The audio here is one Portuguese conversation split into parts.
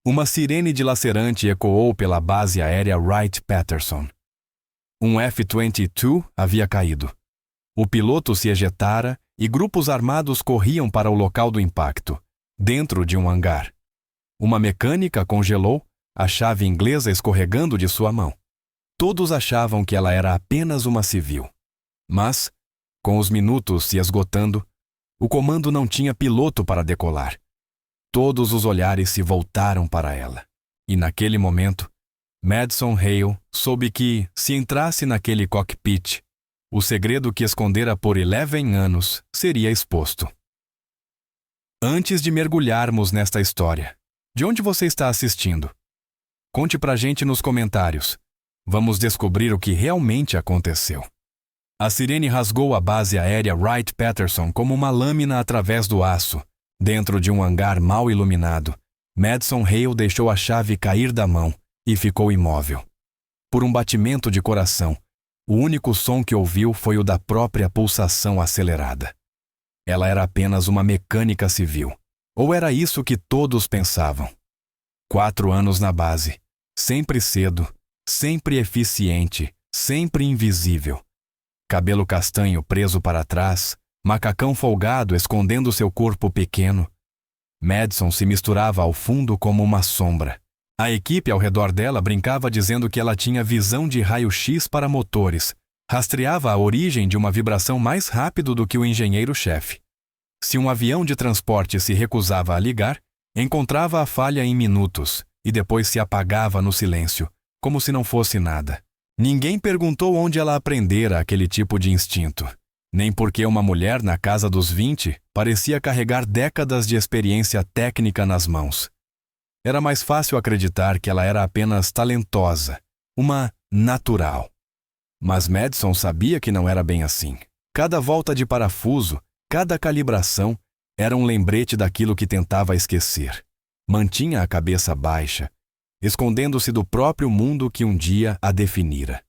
Uma sirene dilacerante ecoou pela base aérea Wright-Patterson. Um F-22 havia caído. O piloto se ejetara e grupos armados corriam para o local do impacto, dentro de um hangar. Uma mecânica congelou, a chave inglesa escorregando de sua mão. Todos achavam que ela era apenas uma civil. Mas, com os minutos se esgotando, o comando não tinha piloto para decolar. Todos os olhares se voltaram para ela. E naquele momento, Madison Hale soube que, se entrasse naquele cockpit, o segredo que escondera por 11 anos seria exposto. Antes de mergulharmos nesta história, de onde você está assistindo? Conte pra gente nos comentários. Vamos descobrir o que realmente aconteceu. A sirene rasgou a base aérea Wright-Patterson como uma lâmina através do aço. Dentro de um hangar mal iluminado, Madison Hale deixou a chave cair da mão e ficou imóvel. Por um batimento de coração, o único som que ouviu foi o da própria pulsação acelerada. Ela era apenas uma mecânica civil. Ou era isso que todos pensavam? 4 anos na base, sempre cedo, sempre eficiente, sempre invisível. Cabelo castanho preso para trás, macacão folgado escondendo seu corpo pequeno. Madison se misturava ao fundo como uma sombra. A equipe ao redor dela brincava dizendo que ela tinha visão de raio-x para motores, rastreava a origem de uma vibração mais rápido do que o engenheiro-chefe. Se um avião de transporte se recusava a ligar, encontrava a falha em minutos e depois se apagava no silêncio, como se não fosse nada. Ninguém perguntou onde ela aprendera aquele tipo de instinto, nem porque uma mulher na casa dos 20 parecia carregar décadas de experiência técnica nas mãos. Era mais fácil acreditar que ela era apenas talentosa, uma natural. Mas Madison sabia que não era bem assim. Cada volta de parafuso, cada calibração, era um lembrete daquilo que tentava esquecer. Mantinha a cabeça baixa, escondendo-se do próprio mundo que um dia a definira.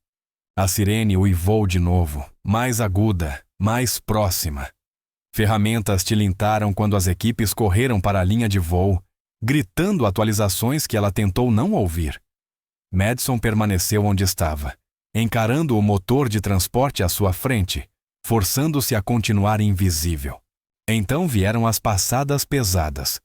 A sirene uivou de novo, mais aguda, mais próxima. Ferramentas tilintaram quando as equipes correram para a linha de voo, gritando atualizações que ela tentou não ouvir. Madison permaneceu onde estava, encarando o motor de transporte à sua frente, forçando-se a continuar invisível. Então vieram as passadas pesadas.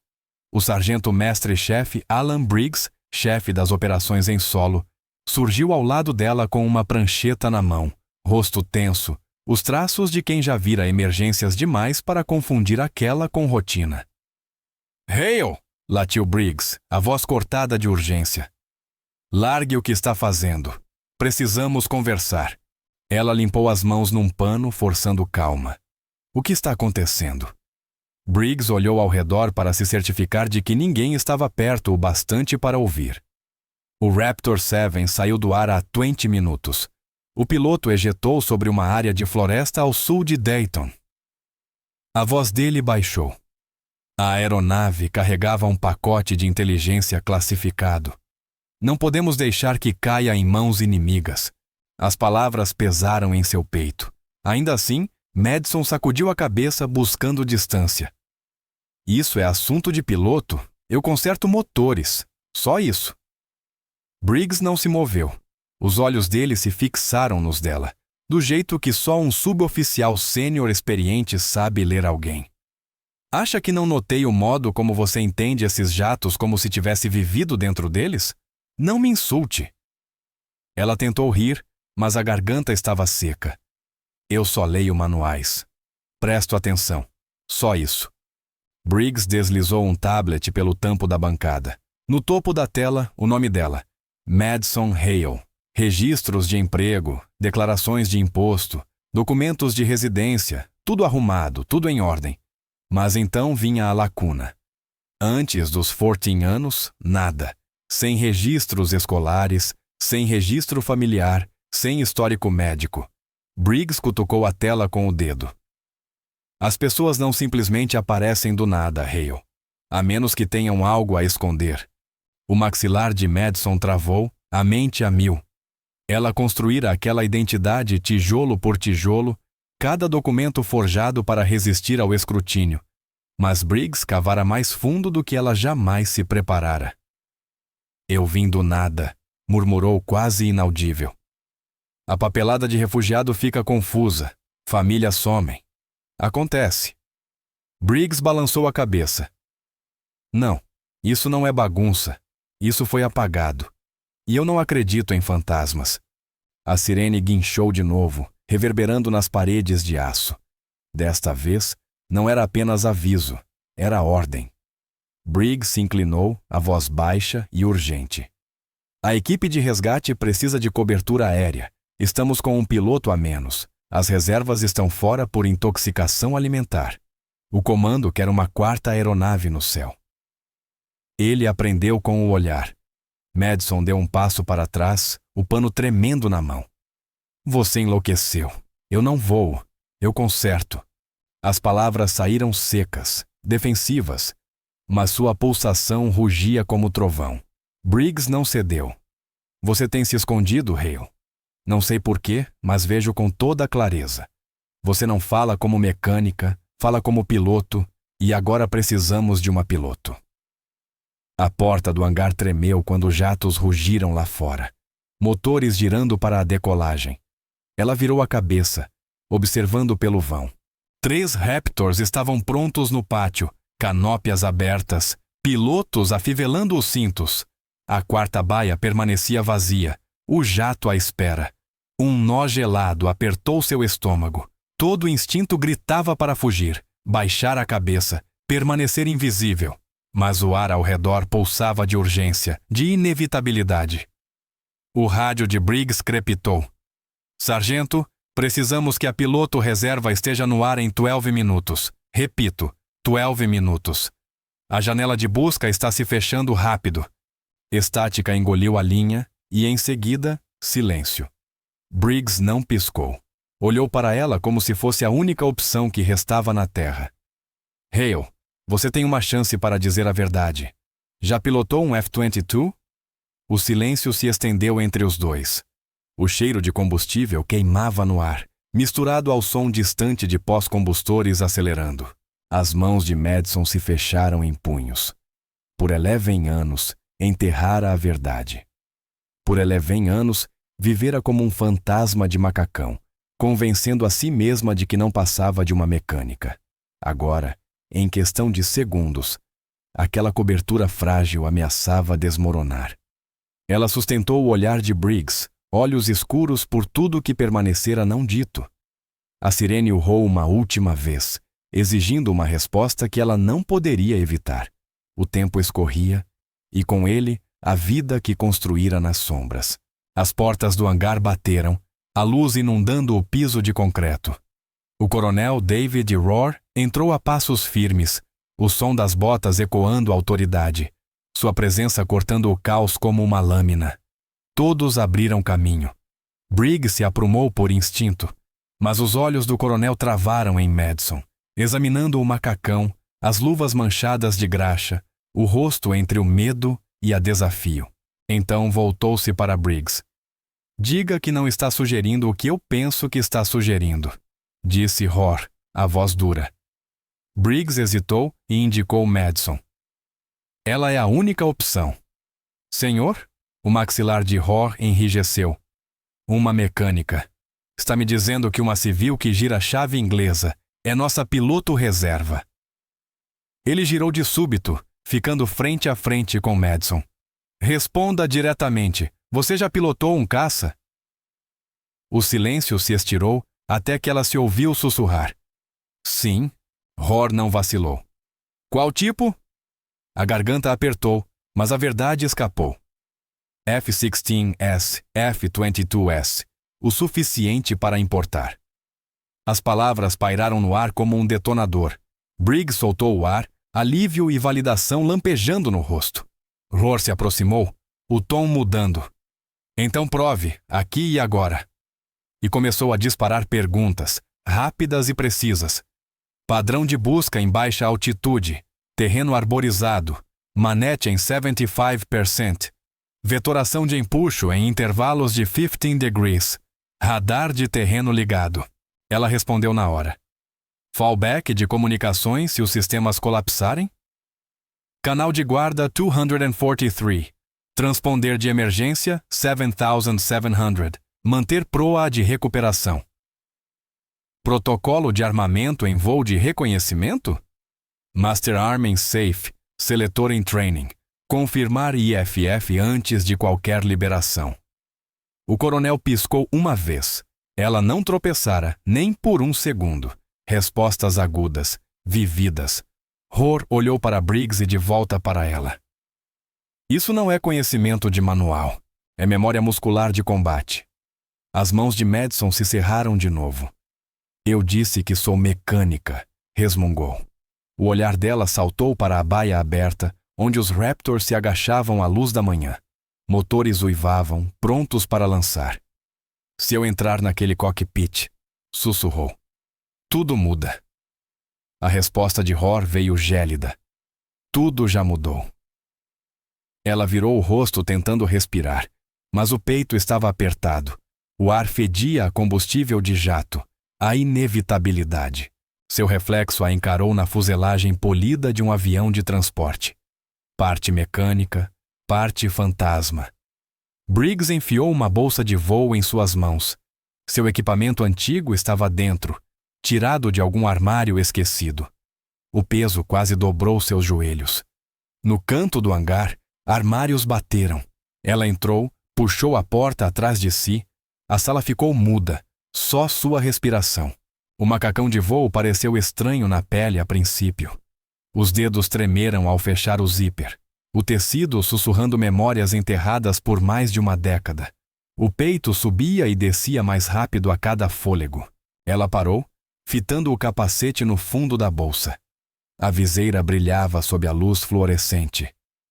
O sargento-mestre-chefe Alan Briggs, chefe das operações em solo, surgiu ao lado dela com uma prancheta na mão, rosto tenso, os traços de quem já vira emergências demais para confundir aquela com rotina. "Hale!" latiu Briggs, a voz cortada de urgência. "Largue o que está fazendo. Precisamos conversar." Ela limpou as mãos num pano, forçando calma. O que está acontecendo? Briggs olhou ao redor para se certificar de que ninguém estava perto o bastante para ouvir. O Raptor 7 saiu do ar há 20 minutos. O piloto ejetou sobre uma área de floresta ao sul de Dayton. A voz dele baixou. A aeronave carregava um pacote de inteligência classificado. Não podemos deixar que caia em mãos inimigas. As palavras pesaram em seu peito. Ainda assim, Madison sacudiu a cabeça buscando distância. "Isso é assunto de piloto. Eu conserto motores. Só isso." Briggs não se moveu. Os olhos dele se fixaram nos dela, do jeito que só um suboficial sênior experiente sabe ler alguém. "Acha que não notei o modo como você entende esses jatos como se tivesse vivido dentro deles? Não me insulte." Ela tentou rir, mas a garganta estava seca. "Eu só leio manuais. Presto atenção. Só isso." Briggs deslizou um tablet pelo tampo da bancada. No topo da tela, o nome dela. Madison Hale. Registros de emprego, declarações de imposto, documentos de residência, tudo arrumado, tudo em ordem. Mas então vinha a lacuna. Antes dos 14 anos, nada. Sem registros escolares, sem registro familiar, sem histórico médico. Briggs cutucou a tela com o dedo. "As pessoas não simplesmente aparecem do nada, Hale. A menos que tenham algo a esconder." O maxilar de Madison travou, a mente a mil. Ela construíra aquela identidade tijolo por tijolo, cada documento forjado para resistir ao escrutínio. Mas Briggs cavara mais fundo do que ela jamais se preparara. Eu vim do nada, murmurou quase inaudível. A papelada de refugiado fica confusa. Famílias somem. Acontece. Briggs balançou a cabeça. Não, isso não é bagunça. Isso foi apagado. E eu não acredito em fantasmas. A sirene guinchou de novo, reverberando nas paredes de aço. Desta vez, não era apenas aviso, era ordem. Briggs se inclinou, a voz baixa e urgente. A equipe de resgate precisa de cobertura aérea. Estamos com um piloto a menos. As reservas estão fora por intoxicação alimentar. O comando quer uma 4ª aeronave no céu. Ele aprendeu com o olhar. Madison deu um passo para trás, o pano tremendo na mão. Você enlouqueceu. Eu não voo. Eu conserto. As palavras saíram secas, defensivas, mas sua pulsação rugia como trovão. Briggs não cedeu. Você tem se escondido, Hale? Não sei porquê, mas vejo com toda a clareza. Você não fala como mecânica, fala como piloto, e agora precisamos de uma piloto. A porta do hangar tremeu quando jatos rugiram lá fora, motores girando para a decolagem. Ela virou a cabeça, observando pelo vão. 3 Raptors estavam prontos no pátio, canópias abertas, pilotos afivelando os cintos. A 4ª baia permanecia vazia, o jato à espera. Um nó gelado apertou seu estômago. Todo o instinto gritava para fugir, baixar a cabeça, permanecer invisível. Mas o ar ao redor pulsava de urgência, de inevitabilidade. O rádio de Briggs crepitou. Sargento, precisamos que a piloto reserva esteja no ar em 12 minutos. Repito, 12 minutos. A janela de busca está se fechando rápido. Estática engoliu a linha e, em seguida, silêncio. Briggs não piscou. Olhou para ela como se fosse a única opção que restava na Terra. Hale, você tem uma chance para dizer a verdade. Já pilotou um F-22? O silêncio se estendeu entre os dois. O cheiro de combustível queimava no ar, misturado ao som distante de pós-combustores acelerando. As mãos de Madison se fecharam em punhos. Por 11 anos, enterrara a verdade. Por 11 anos, vivera como um fantasma de macacão, convencendo a si mesma de que não passava de uma mecânica. Agora, em questão de segundos, aquela cobertura frágil ameaçava desmoronar. Ela sustentou o olhar de Briggs, olhos escuros por tudo que permanecera não dito. A sirene urrou uma última vez, exigindo uma resposta que ela não poderia evitar. O tempo escorria, e com ele, a vida que construíra nas sombras. As portas do hangar bateram, a luz inundando o piso de concreto. O coronel David Rohr entrou a passos firmes, o som das botas ecoando a autoridade, sua presença cortando o caos como uma lâmina. Todos abriram caminho. Briggs se aprumou por instinto, mas os olhos do coronel travaram em Madison, examinando o macacão, as luvas manchadas de graxa, o rosto entre o medo e a desafio. Então voltou-se para Briggs. Diga que não está sugerindo o que eu penso que está sugerindo, disse Rohr, a voz dura. Briggs hesitou e indicou Madison. Ela é a única opção. Senhor? O maxilar de Rohr enrijeceu. Uma mecânica. Está me dizendo que uma civil que gira a chave inglesa é nossa piloto reserva. Ele girou de súbito, ficando frente a frente com Madison. Responda diretamente. Você já pilotou um caça? O silêncio se estirou até que ela se ouviu sussurrar. Sim. Rohr não vacilou. Qual tipo? A garganta apertou, mas a verdade escapou. F-16S, F-22S, o suficiente para importar. As palavras pairaram no ar como um detonador. Briggs soltou o ar, alívio e validação lampejando no rosto. Rohr se aproximou, o tom mudando. Então prove, aqui e agora. E começou a disparar perguntas, rápidas e precisas. Padrão de busca em baixa altitude, terreno arborizado, manete em 75%, vetoração de empuxo em intervalos de 15 degrees, radar de terreno ligado. Ela respondeu na hora. Fallback de comunicações se os sistemas colapsarem? Canal de guarda 243. Transponder de emergência 7700. Manter proa de recuperação. Protocolo de armamento em voo de reconhecimento? Master Arming Safe. Seletor em training. Confirmar IFF antes de qualquer liberação. O coronel piscou uma vez. Ela não tropeçara nem por um segundo. Respostas agudas, vividas. Rohr olhou para Briggs e de volta para ela. Isso não é conhecimento de manual. É memória muscular de combate. As mãos de Madison se cerraram de novo. Eu disse que sou mecânica, resmungou. O olhar dela saltou para a baia aberta, onde os Raptors se agachavam à luz da manhã. Motores uivavam, prontos para lançar. Se eu entrar naquele cockpit, sussurrou. Tudo muda. A resposta de Rohr veio gélida. Tudo já mudou. Ela virou o rosto tentando respirar, mas o peito estava apertado. O ar fedia a combustível de jato, a inevitabilidade. Seu reflexo a encarou na fuselagem polida de um avião de transporte. Parte mecânica, parte fantasma. Briggs enfiou uma bolsa de voo em suas mãos. Seu equipamento antigo estava dentro, tirado de algum armário esquecido. O peso quase dobrou seus joelhos. No canto do hangar, armários bateram. Ela entrou, puxou a porta atrás de si. A sala ficou muda, só sua respiração. O macacão de voo pareceu estranho na pele a princípio. Os dedos tremeram ao fechar o zíper. O tecido sussurrando memórias enterradas por mais de uma década. O peito subia e descia mais rápido a cada fôlego. Ela parou, fitando o capacete no fundo da bolsa. A viseira brilhava sob a luz fluorescente.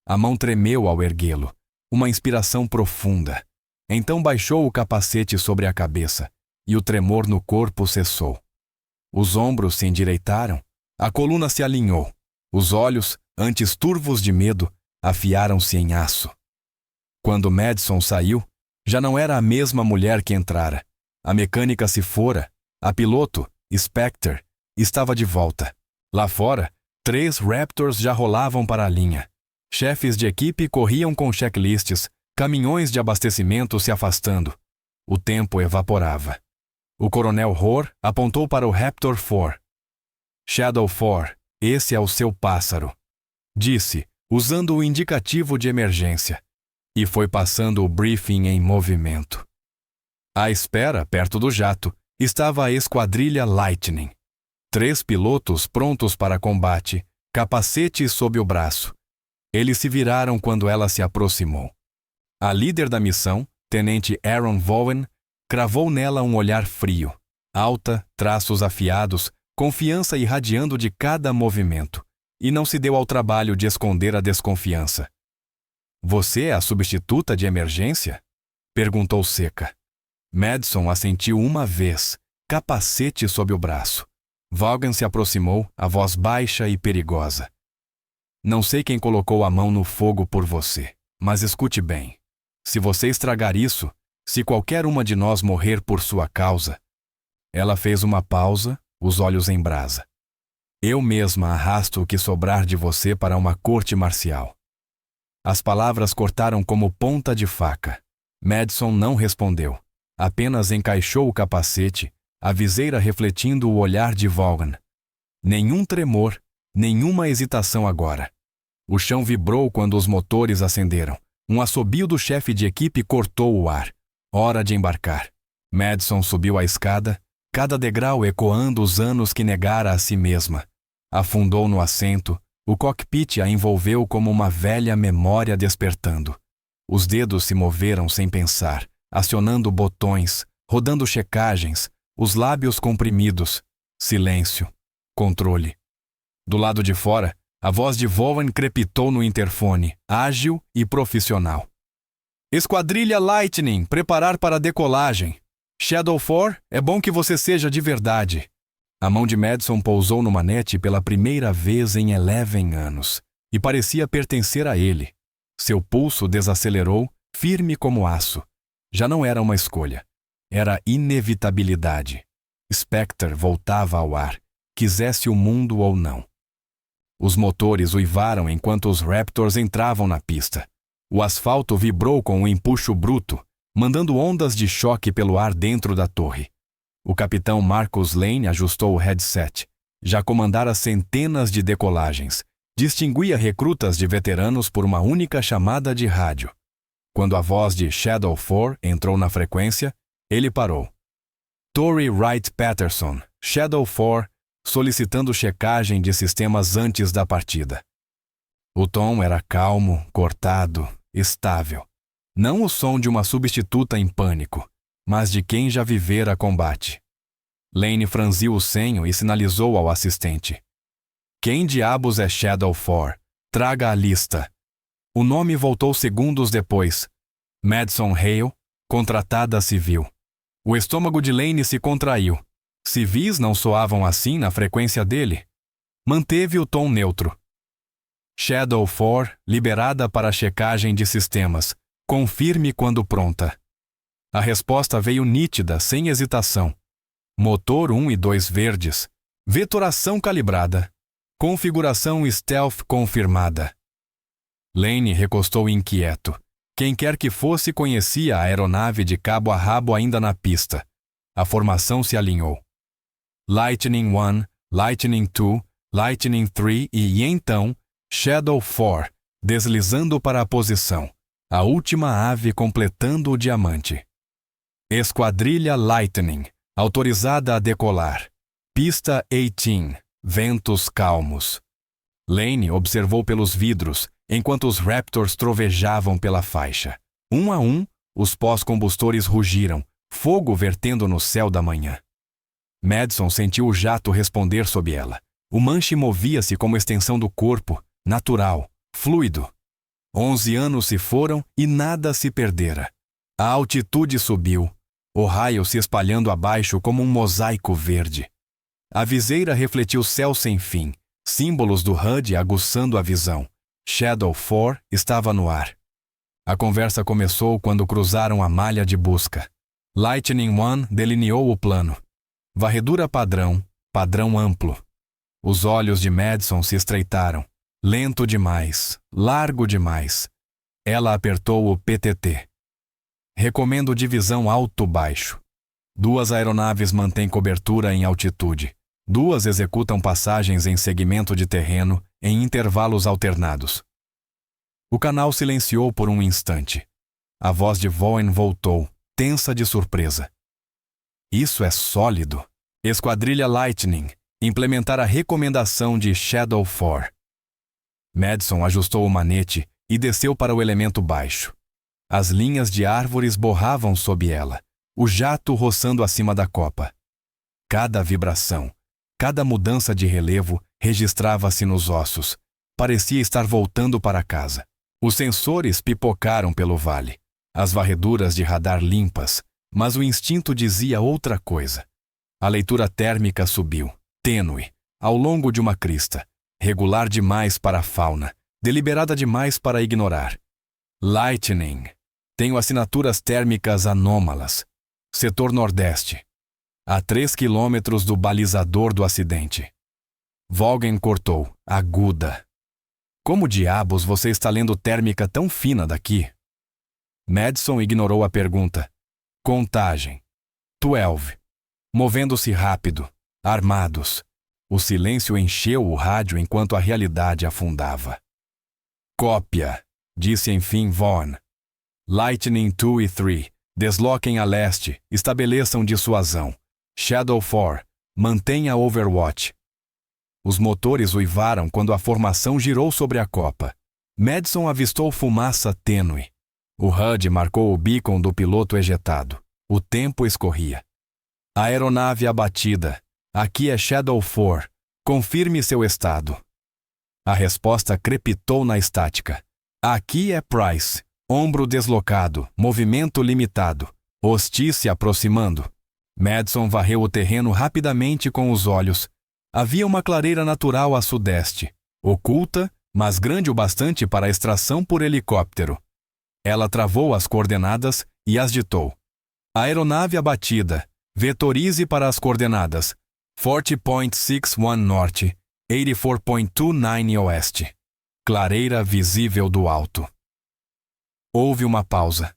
A mão tremeu ao erguê-lo. Uma inspiração profunda. Então baixou o capacete sobre a cabeça, e o tremor no corpo cessou. Os ombros se endireitaram, a coluna se alinhou. Os olhos, antes turvos de medo, afiaram-se em aço. Quando Madison saiu, já não era a mesma mulher que entrara. A mecânica se fora. A piloto, Spectre, estava de volta. Lá fora, 3 Raptors já rolavam para a linha. Chefes de equipe corriam com checklists, caminhões de abastecimento se afastando. O tempo evaporava. O coronel Rohr apontou para o Raptor 4. Shadow 4, esse é o seu pássaro, disse, usando o indicativo de emergência, e foi passando o briefing em movimento. À espera, perto do jato, estava a esquadrilha Lightning. 3 pilotos prontos para combate, capacetes sob o braço. Eles se viraram quando ela se aproximou. A líder da missão, Tenente Aaron Vaughan, cravou nela um olhar frio. Alta, traços afiados, confiança irradiando de cada movimento. E não se deu ao trabalho de esconder a desconfiança. Você é a substituta de emergência? Perguntou seca. Madison assentiu uma vez, capacete sob o braço. Vaughan se aproximou, a voz baixa e perigosa. Não sei quem colocou a mão no fogo por você, mas escute bem. Se você estragar isso, se qualquer uma de nós morrer por sua causa... Ela fez uma pausa, os olhos em brasa. Eu mesma arrasto o que sobrar de você para uma corte marcial. As palavras cortaram como ponta de faca. Madison não respondeu. Apenas encaixou o capacete, a viseira refletindo o olhar de Vaughan. Nenhum tremor, nenhuma hesitação agora. O chão vibrou quando os motores acenderam. Um assobio do chefe de equipe cortou o ar. Hora de embarcar. Madison subiu a escada, cada degrau ecoando os anos que negara a si mesma. Afundou no assento, o cockpit a envolveu como uma velha memória despertando. Os dedos se moveram sem pensar, acionando botões, rodando checagens, os lábios comprimidos. Silêncio. Controle. Do lado de fora, a voz de Vaughan crepitou no interfone, ágil e profissional. Esquadrilha Lightning, preparar para a decolagem. Shadow 4, é bom que você seja de verdade. A mão de Madison pousou no manete pela primeira vez em 11 anos, e parecia pertencer a ele. Seu pulso desacelerou, firme como aço. Já não era uma escolha. Era inevitabilidade. Spectre voltava ao ar, quisesse o mundo ou não. Os motores uivaram enquanto os Raptors entravam na pista. O asfalto vibrou com um empuxo bruto, mandando ondas de choque pelo ar dentro da torre. O capitão Marcus Lane ajustou o headset. Já comandara centenas de decolagens. Distinguia recrutas de veteranos por uma única chamada de rádio. Quando a voz de Shadow 4 entrou na frequência, ele parou. Torrey Wright Patterson, Shadow 4, solicitando checagem de sistemas antes da partida. O tom era calmo, cortado, estável. Não o som de uma substituta em pânico, mas de quem já vivera combate. Lane franziu o senho e sinalizou ao assistente. Quem diabos é Shadow 4? Traga a lista. O nome voltou segundos depois. Madison Hale, contratada civil. O estômago de Lane se contraiu. Civis não soavam assim na frequência dele. Manteve o tom neutro. Shadow 4, liberada para checagem de sistemas. Confirme quando pronta. A resposta veio nítida, sem hesitação. Motor 1 e 2 verdes. Vetoração calibrada. Configuração stealth confirmada. Lane recostou inquieto. Quem quer que fosse conhecia a aeronave de cabo a rabo ainda na pista. A formação se alinhou. Lightning 1, Lightning 2, Lightning 3 e então Shadow 4, deslizando para a posição. A última ave completando o diamante. Esquadrilha Lightning, autorizada a decolar. Pista 18, ventos calmos. Lane observou pelos vidros, enquanto os Raptors trovejavam pela faixa. Um a um, os pós-combustores rugiram, fogo vertendo no céu da manhã. Madison sentiu o jato responder sob ela. O manche movia-se como extensão do corpo, natural, fluido. 11 anos se foram e nada se perdera. A altitude subiu, o raio se espalhando abaixo como um mosaico verde. A viseira refletiu o céu sem fim, símbolos do HUD aguçando a visão. Shadow 4 estava no ar. A conversa começou quando cruzaram a malha de busca. Lightning 1 delineou o plano. Varredura padrão, padrão amplo. Os olhos de Madison se estreitaram. Lento demais, largo demais. Ela apertou o PTT. Recomendo divisão alto-baixo. 2 aeronaves mantêm cobertura em altitude. 2 executam passagens em segmento de terreno em intervalos alternados. O canal silenciou por um instante. A voz de Vaughn voltou, tensa de surpresa. Isso é sólido. Esquadrilha Lightning, implementar a recomendação de Shadow 4. Madison ajustou o manete e desceu para o elemento baixo. As linhas de árvores borravam sob ela, o jato roçando acima da copa. Cada vibração, cada mudança de relevo registrava-se nos ossos. Parecia estar voltando para casa. Os sensores pipocaram pelo vale. As varreduras de radar limpas, mas o instinto dizia outra coisa. A leitura térmica subiu, tênue, ao longo de uma crista. Regular demais para a fauna, deliberada demais para ignorar. Lightning. Tenho assinaturas térmicas anômalas. Setor Nordeste. A 3 quilômetros do balizador do acidente. Vaughn cortou, aguda. Como diabos você está lendo térmica tão fina daqui? Madison ignorou a pergunta. Contagem. 12. Movendo-se rápido, armados. O silêncio encheu o rádio enquanto a realidade afundava. Cópia, disse enfim Vaughn. Lightning 2 e 3, desloquem a leste, estabeleçam dissuasão. Shadow 4, mantenha Overwatch. Os motores uivaram quando a formação girou sobre a copa. Madison avistou fumaça tênue. O HUD marcou o beacon do piloto ejetado. O tempo escorria. Aeronave abatida. Aqui é Shadow 4. Confirme seu estado. A resposta crepitou na estática. Aqui é Price. Ombro deslocado, movimento limitado. Hosti se aproximando. Madison varreu o terreno rapidamente com os olhos. Havia uma clareira natural a sudeste, oculta, mas grande o bastante para a extração por helicóptero. Ela travou as coordenadas e as ditou. Aeronave abatida. Vetorize para as coordenadas. 40.61 norte, 84.29 oeste. Clareira visível do alto. Houve uma pausa.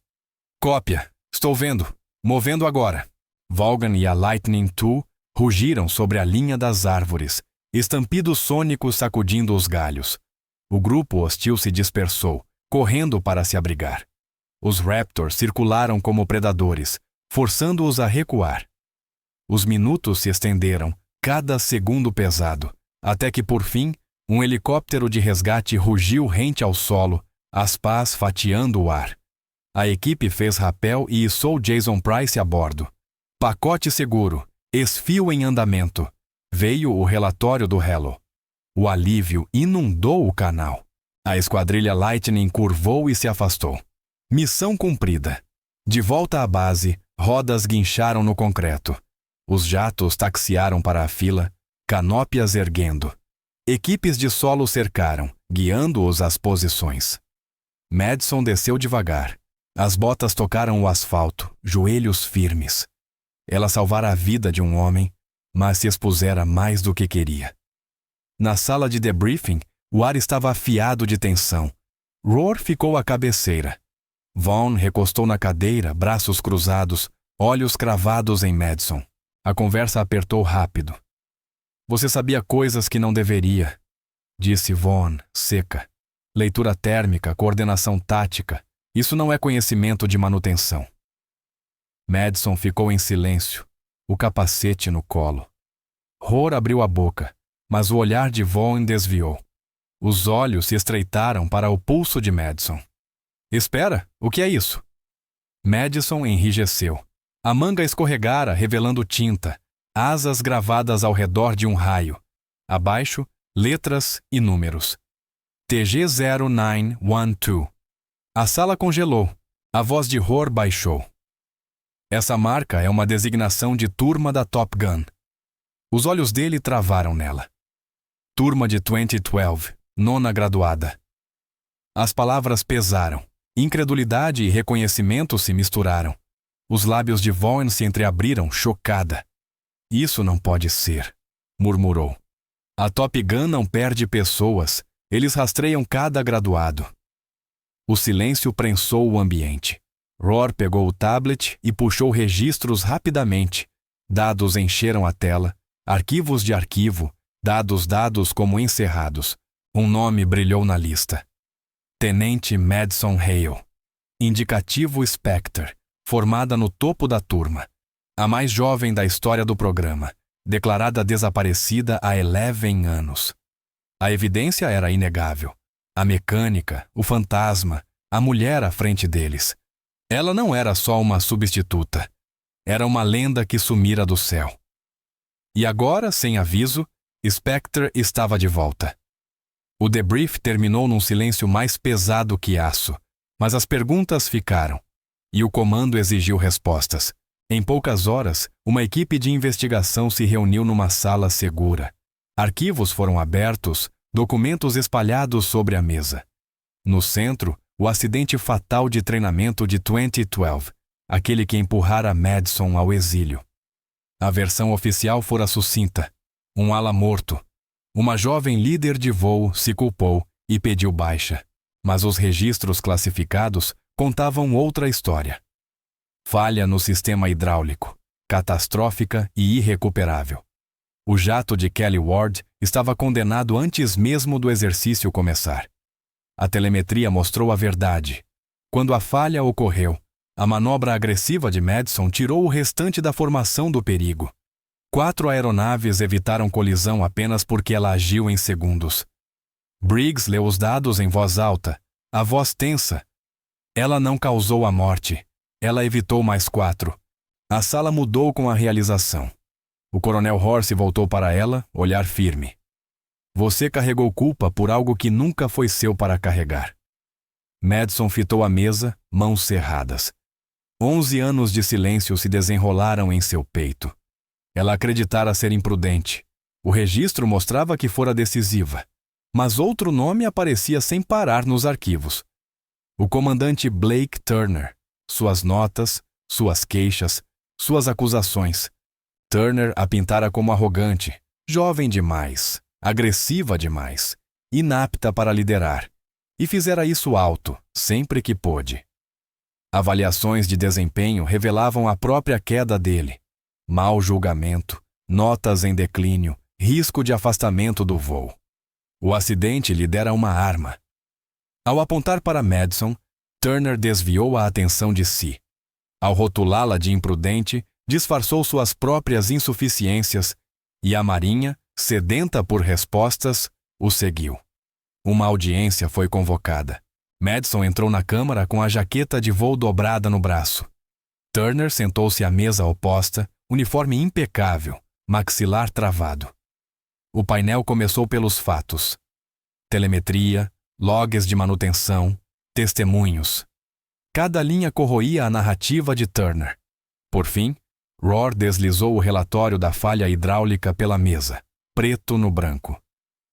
Cópia. Estou vendo. Movendo agora. Vaughan e a Lightning II rugiram sobre a linha das árvores, estampidos sônicos sacudindo os galhos. O grupo hostil se dispersou, correndo para se abrigar. Os Raptors circularam como predadores, forçando-os a recuar. Os minutos se estenderam, cada segundo pesado, até que, por fim, um helicóptero de resgate rugiu rente ao solo, as pás fatiando o ar. A equipe fez rapel e içou Jason Price a bordo. Pacote seguro. Esfio em andamento. Veio o relatório do Hello. O alívio inundou o canal. A esquadrilha Lightning curvou e se afastou. Missão cumprida. De volta à base, rodas guincharam no concreto. Os jatos taxiaram para a fila, canópias erguendo. Equipes de solo cercaram, guiando-os às posições. Madison desceu devagar. As botas tocaram o asfalto, joelhos firmes. Ela salvara a vida de um homem, mas se expusera mais do que queria. Na sala de debriefing, o ar estava afiado de tensão. Roar ficou à cabeceira. Vaughn recostou na cadeira, braços cruzados, olhos cravados em Madison. A conversa apertou rápido. Você sabia coisas que não deveria, disse Vaughn, seca. Leitura térmica, coordenação tática. Isso não é conhecimento de manutenção. Madison ficou em silêncio, o capacete no colo. Roar abriu a boca, mas o olhar de Vaughn desviou. Os olhos se estreitaram para o pulso de Madison. Espera, o que é isso? Madison enrijeceu. A manga escorregara, revelando tinta, asas gravadas ao redor de um raio. Abaixo, letras e números. TG-0912. A sala congelou. A voz de Roar baixou. Essa marca é uma designação de turma da Top Gun. Os olhos dele travaram nela. Turma de 2012, nona graduada. As palavras pesaram. Incredulidade e reconhecimento se misturaram. Os lábios de Vaughn se entreabriram, chocada. Isso não pode ser, murmurou. A Top Gun não perde pessoas. Eles rastreiam cada graduado. O silêncio prensou o ambiente. Roar pegou o tablet e puxou registros rapidamente. Dados encheram a tela, arquivos de arquivo, dados como encerrados. Um nome brilhou na lista. Tenente Madison Hale. Indicativo Spectre, formada no topo da turma. A mais jovem da história do programa, declarada desaparecida há 11 anos. A evidência era inegável. A mecânica, o fantasma, a mulher à frente deles. Ela não era só uma substituta. Era uma lenda que sumira do céu. E agora, sem aviso, Spectre estava de volta. O debrief terminou num silêncio mais pesado que aço, mas as perguntas ficaram, e o comando exigiu respostas. Em poucas horas, uma equipe de investigação se reuniu numa sala segura. Arquivos foram abertos, documentos espalhados sobre a mesa. No centro, o acidente fatal de treinamento de 2012, aquele que empurrara Madison ao exílio. A versão oficial fora sucinta. Um ala morto. Uma jovem líder de voo se culpou e pediu baixa, mas os registros classificados contavam outra história. Falha no sistema hidráulico, catastrófica e irrecuperável. O jato de Kelly Ward estava condenado antes mesmo do exercício começar. A telemetria mostrou a verdade. Quando a falha ocorreu, a manobra agressiva de Madison tirou o restante da formação do perigo. 4 aeronaves evitaram colisão apenas porque ela agiu em segundos. Briggs leu os dados em voz alta, a voz tensa. Ela não causou a morte. Ela evitou mais 4. A sala mudou com a realização. O coronel Horse voltou para ela, olhar firme. Você carregou culpa por algo que nunca foi seu para carregar. Madison fitou a mesa, mãos cerradas. 11 anos de silêncio se desenrolaram em seu peito. Ela acreditara ser imprudente. O registro mostrava que fora decisiva. Mas outro nome aparecia sem parar nos arquivos. O comandante Blake Turner. Suas notas, suas queixas, suas acusações. Turner a pintara como arrogante, jovem demais, agressiva demais, inapta para liderar. E fizera isso alto, sempre que pôde. Avaliações de desempenho revelavam a própria queda dele. Mau julgamento, notas em declínio, risco de afastamento do voo. O acidente lhe dera uma arma. Ao apontar para Madison, Turner desviou a atenção de si. Ao rotulá-la de imprudente, disfarçou suas próprias insuficiências e a Marinha, sedenta por respostas, o seguiu. Uma audiência foi convocada. Madison entrou na câmara com a jaqueta de voo dobrada no braço. Turner sentou-se à mesa oposta, uniforme impecável, maxilar travado. O painel começou pelos fatos. Telemetria, logs de manutenção, testemunhos. Cada linha corroía a narrativa de Turner. Por fim, Rohr deslizou o relatório da falha hidráulica pela mesa, preto no branco.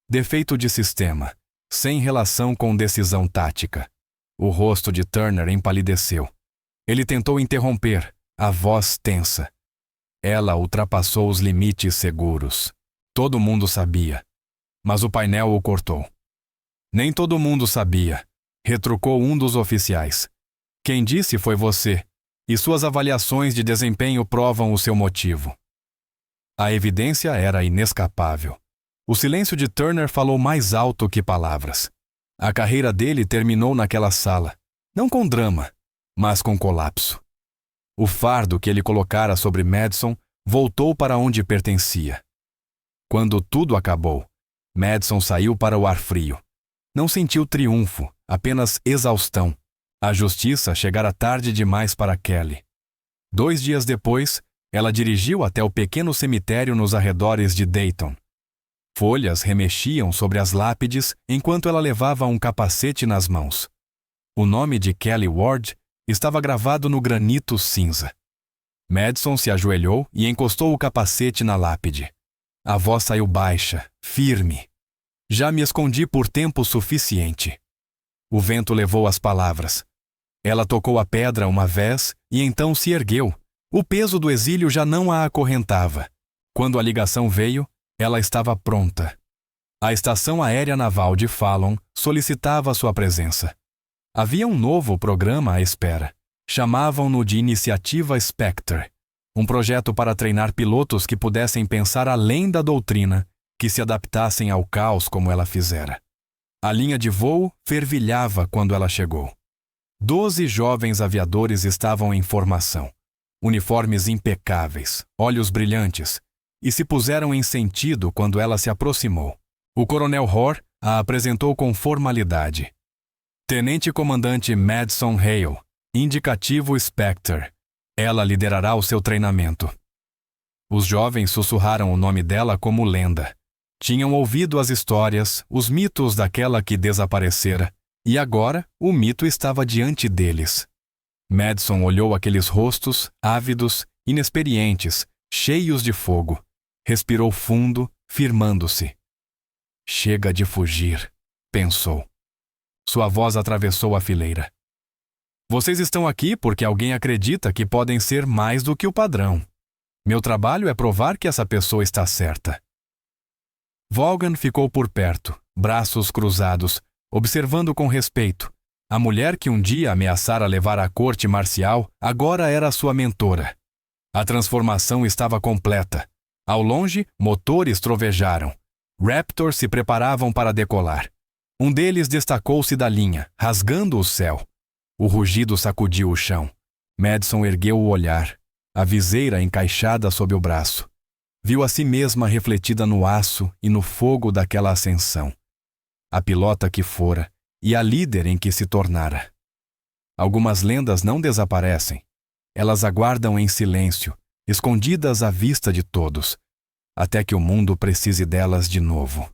Defeito de sistema, sem relação com decisão tática. O rosto de Turner empalideceu. Ele tentou interromper, a voz tensa. Ela ultrapassou os limites seguros. Todo mundo sabia. Mas o painel o cortou. Nem todo mundo sabia, retrucou um dos oficiais. Quem disse foi você, e suas avaliações de desempenho provam o seu motivo. A evidência era inescapável. O silêncio de Turner falou mais alto que palavras. A carreira dele terminou naquela sala, não com drama, mas com colapso. O fardo que ele colocara sobre Madison voltou para onde pertencia. Quando tudo acabou, Madison saiu para o ar frio. Não sentiu triunfo, apenas exaustão. A justiça chegara tarde demais para Kelly. 2 dias depois, ela dirigiu até o pequeno cemitério nos arredores de Dayton. Folhas remexiam sobre as lápides enquanto ela levava um capacete nas mãos. O nome de Kelly Ward estava gravado no granito cinza. Madison se ajoelhou e encostou o capacete na lápide. A voz saiu baixa, firme. Já me escondi por tempo suficiente. O vento levou as palavras. Ela tocou a pedra uma vez e então se ergueu. O peso do exílio já não a acorrentava. Quando a ligação veio, ela estava pronta. A Estação Aérea Naval de Fallon solicitava sua presença. Havia um novo programa à espera. Chamavam-no de Iniciativa Spectre, um projeto para treinar pilotos que pudessem pensar além da doutrina, que se adaptassem ao caos como ela fizera. A linha de voo fervilhava quando ela chegou. 12 jovens aviadores estavam em formação, uniformes impecáveis, olhos brilhantes, e se puseram em sentido quando ela se aproximou. O coronel Rohr a apresentou com formalidade. Tenente-comandante Madison Hale, indicativo Spectre. Ela liderará o seu treinamento. Os jovens sussurraram o nome dela como lenda. Tinham ouvido as histórias, os mitos daquela que desaparecera, e agora o mito estava diante deles. Madison olhou aqueles rostos, ávidos, inexperientes, cheios de fogo. Respirou fundo, firmando-se. Chega de fugir, pensou. Sua voz atravessou a fileira. Vocês estão aqui porque alguém acredita que podem ser mais do que o padrão. Meu trabalho é provar que essa pessoa está certa. Vaughan ficou por perto, braços cruzados, observando com respeito. A mulher que um dia ameaçara levar à corte marcial agora era sua mentora. A transformação estava completa. Ao longe, motores trovejaram. Raptors se preparavam para decolar. Um deles destacou-se da linha, rasgando o céu. O rugido sacudiu o chão. Madison ergueu o olhar, a viseira encaixada sob o braço. Viu a si mesma refletida no aço e no fogo daquela ascensão. A pilota que fora e a líder em que se tornara. Algumas lendas não desaparecem. Elas aguardam em silêncio, escondidas à vista de todos, até que o mundo precise delas de novo.